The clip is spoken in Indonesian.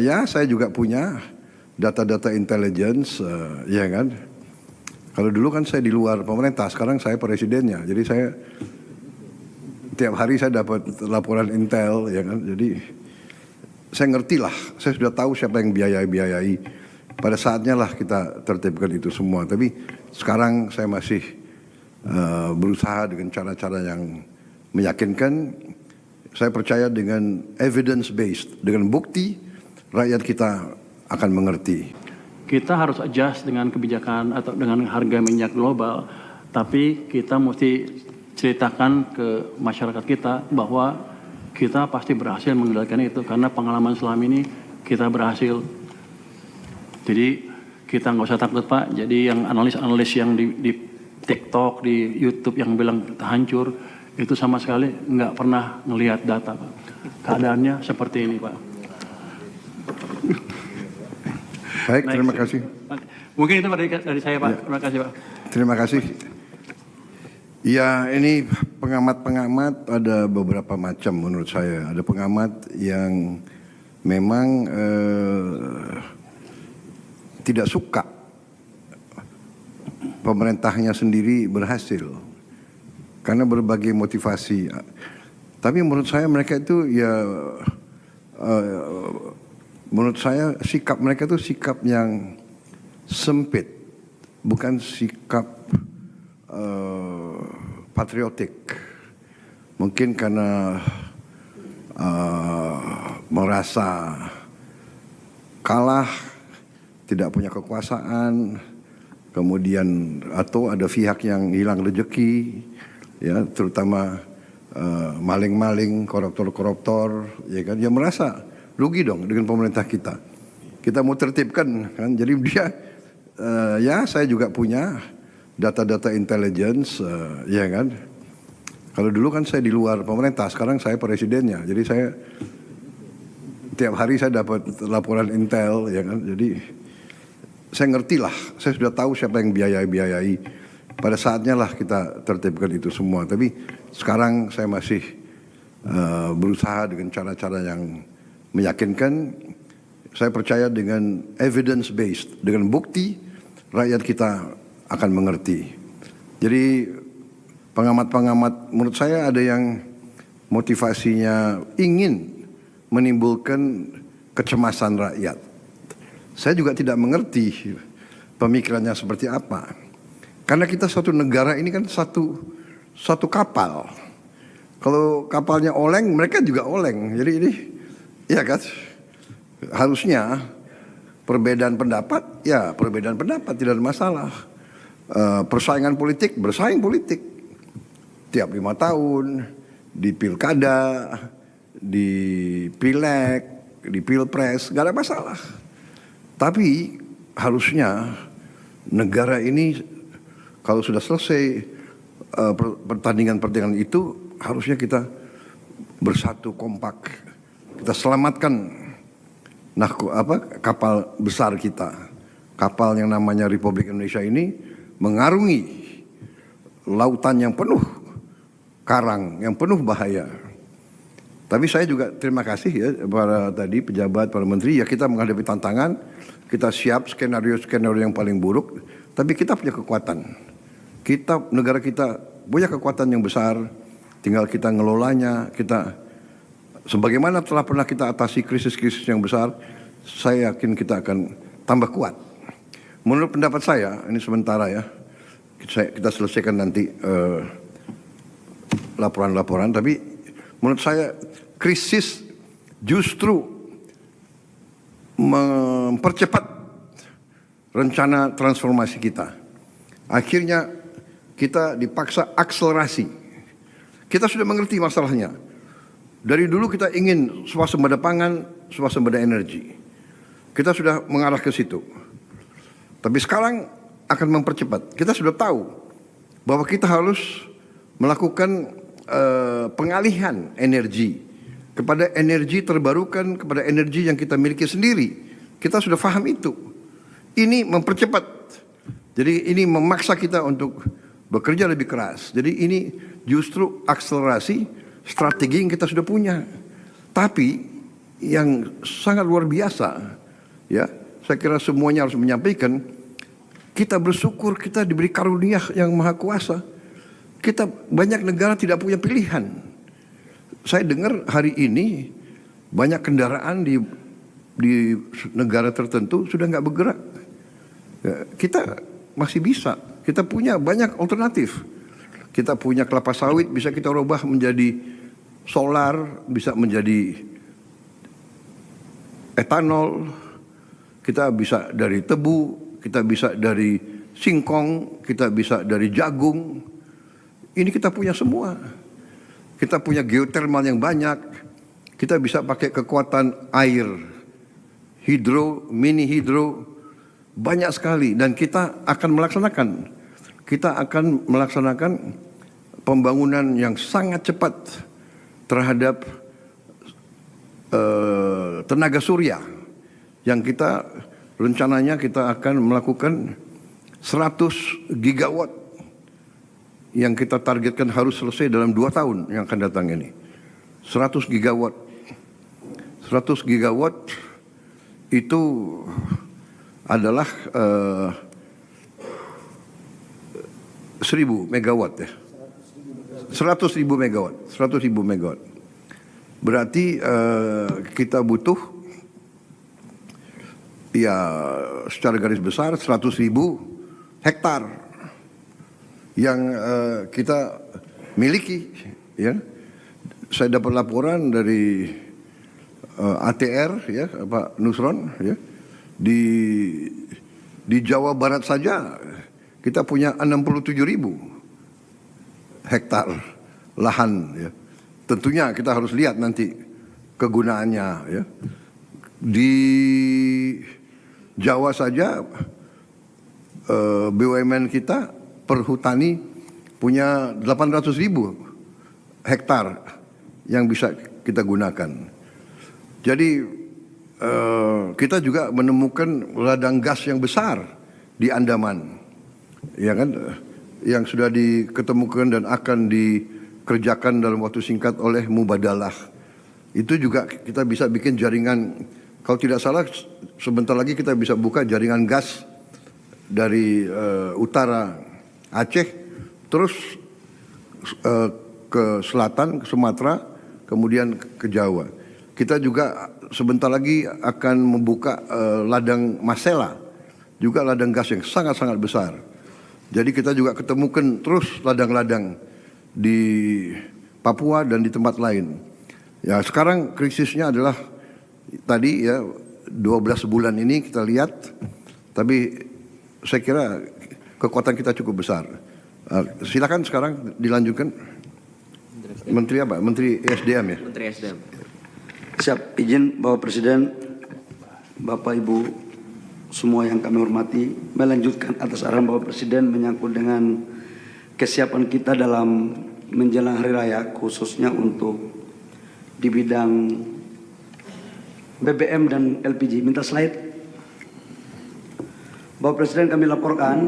Ya, saya juga punya data-data intelligence, ya kan. Kalau dulu kan saya di luar pemerintah, sekarang saya presidennya. Jadi saya tiap hari saya dapat laporan intel, ya kan. Jadi saya ngerti lah, saya sudah tahu siapa yang biayai. Pada saatnya lah kita tertibkan itu semua. Tapi sekarang saya masih berusaha dengan cara-cara yang meyakinkan. Saya percaya dengan evidence based, dengan bukti rakyat kita akan mengerti. Kita harus adjust dengan kebijakan atau dengan harga minyak global, tapi kita mesti ceritakan ke masyarakat kita bahwa kita pasti berhasil mengendalikan itu karena pengalaman selama ini kita berhasil. Jadi kita nggak usah takut Pak. Jadi yang analis-analis yang di TikTok, di YouTube yang bilang kita hancur, itu sama sekali nggak pernah ngelihat data Pak. Keadaannya seperti ini Pak. Baik, terima kasih. Mungkin itu dari saya Pak. Terima kasih Pak. Terima kasih. Ya, ini pengamat-pengamat ada beberapa macam menurut saya. Ada pengamat yang memang tidak suka pemerintahnya sendiri berhasil karena berbagai motivasi. Tapi menurut saya mereka itu ya menurut saya sikap mereka itu sikap yang sempit, bukan sikap patriotik. Mungkin karena merasa kalah, tidak punya kekuasaan, kemudian atau ada pihak yang hilang rezeki, ya terutama maling-maling, koruptor-koruptor, ya kan, dia merasa rugi dong dengan pemerintah kita. Kita mau tertibkan kan, jadi dia ya saya juga punya data-data intelligence, ya kan. Kalau dulu kan saya di luar pemerintah, sekarang saya presidennya, jadi saya tiap hari saya dapat laporan intel, ya kan. Jadi saya ngerti lah, saya sudah tahu siapa yang biayai. Pada saatnya lah kita tertibkan itu semua. Tapi sekarang saya masih berusaha dengan cara-cara yang meyakinkan. Saya percaya dengan evidence based, dengan bukti rakyat kita akan mengerti. Jadi pengamat-pengamat menurut saya ada yang motivasinya ingin menimbulkan kecemasan rakyat. Saya juga tidak mengerti pemikirannya seperti apa. Karena kita satu negara ini kan satu kapal. Kalau kapalnya oleng, mereka juga oleng. Jadi ini, ya kan, harusnya perbedaan pendapat, ya perbedaan pendapat tidak ada masalah. Persaingan politik, bersaing politik. Tiap 5 tahun, di pilkada, di pileg, di pilpres, gak ada masalah. Tapi harusnya negara ini kalau sudah selesai pertandingan-pertandingan itu, harusnya kita bersatu kompak. Kita selamatkan kapal besar kita. Kapal yang namanya Republik Indonesia ini mengarungi lautan yang penuh karang, yang penuh bahaya. Tapi saya juga terima kasih ya para tadi pejabat, para menteri, ya kita menghadapi tantangan, kita siap skenario-skenario yang paling buruk, tapi kita punya kekuatan. Negara kita punya kekuatan yang besar, tinggal kita ngelolanya, kita sebagaimana telah pernah kita atasi krisis-krisis yang besar, saya yakin kita akan tambah kuat. Menurut pendapat saya, ini sementara ya, kita selesaikan nanti laporan-laporan, tapi menurut saya krisis justru mempercepat rencana transformasi kita. Akhirnya kita dipaksa akselerasi. Kita sudah mengerti masalahnya. Dari dulu kita ingin swasembada pangan, swasembada energi. Kita sudah mengarah ke situ. Tapi sekarang akan mempercepat. Kita sudah tahu bahwa kita harus melakukan pengalihan energi kepada energi terbarukan, kepada energi yang kita miliki sendiri. Kita sudah paham itu. Ini mempercepat. Jadi ini memaksa kita untuk bekerja lebih keras. Jadi ini justru akselerasi strategi yang kita sudah punya. Tapi yang sangat luar biasa. Ya, saya kira semuanya harus menyampaikan, kita bersyukur kita diberi karunia yang maha kuasa. Kita banyak negara tidak punya pilihan. Saya dengar hari ini banyak kendaraan di negara tertentu sudah nggak bergerak. Ya, kita masih bisa. Kita punya banyak alternatif. Kita punya kelapa sawit bisa kita rubah menjadi solar, bisa menjadi etanol. Kita bisa dari tebu, kita bisa dari singkong, kita bisa dari jagung. Ini kita punya semua. Kita punya geotermal yang banyak. Kita bisa pakai kekuatan air, hidro, mini hidro, banyak sekali. Dan kita akan melaksanakan pembangunan yang sangat cepat terhadap tenaga surya. Yang kita rencananya kita akan melakukan 100 gigawatt yang kita targetkan harus selesai dalam 2 tahun yang akan datang ini. 100 gigawatt. 100 gigawatt itu adalah 1000 megawatt ya. 100.000 megawatt. 100.000 megawatt. Berarti kita butuh ya secara garis besar 100.000 hektar yang kita miliki. Ya, saya dapat laporan dari ATR ya Pak Nusron ya di Jawa Barat saja kita punya 67.000 hektar lahan ya. Tentunya kita harus lihat nanti kegunaannya ya. Di Jawa saja BUMN kita perhutani punya 800.000 hektar yang bisa kita gunakan. Jadi kita juga menemukan ladang gas yang besar di Andaman, ya kan, yang sudah diketemukan dan akan dikerjakan dalam waktu singkat oleh Mubadalah. Itu juga kita bisa bikin jaringan. Kalau tidak salah sebentar lagi kita bisa buka jaringan gas dari utara Aceh terus ke selatan, ke Sumatera, kemudian ke Jawa. Kita juga sebentar lagi akan membuka ladang Masela, juga ladang gas yang sangat-sangat besar. Jadi kita juga ketemukan terus ladang-ladang di Papua dan di tempat lain. Ya, sekarang krisisnya adalah tadi ya 12 bulan ini kita lihat, tapi saya kira kekuatan kita cukup besar. Silakan sekarang dilanjutkan. Menteri apa? Menteri SDM ya? Menteri SDM. Siap, izin Bapak Presiden, Bapak Ibu semua yang kami hormati, melanjutkan atas arahan Bapak Presiden menyangkut dengan kesiapan kita dalam menjelang hari raya, khususnya untuk di bidang BBM dan LPG. Minta slide. Bapak Presiden, kami laporkan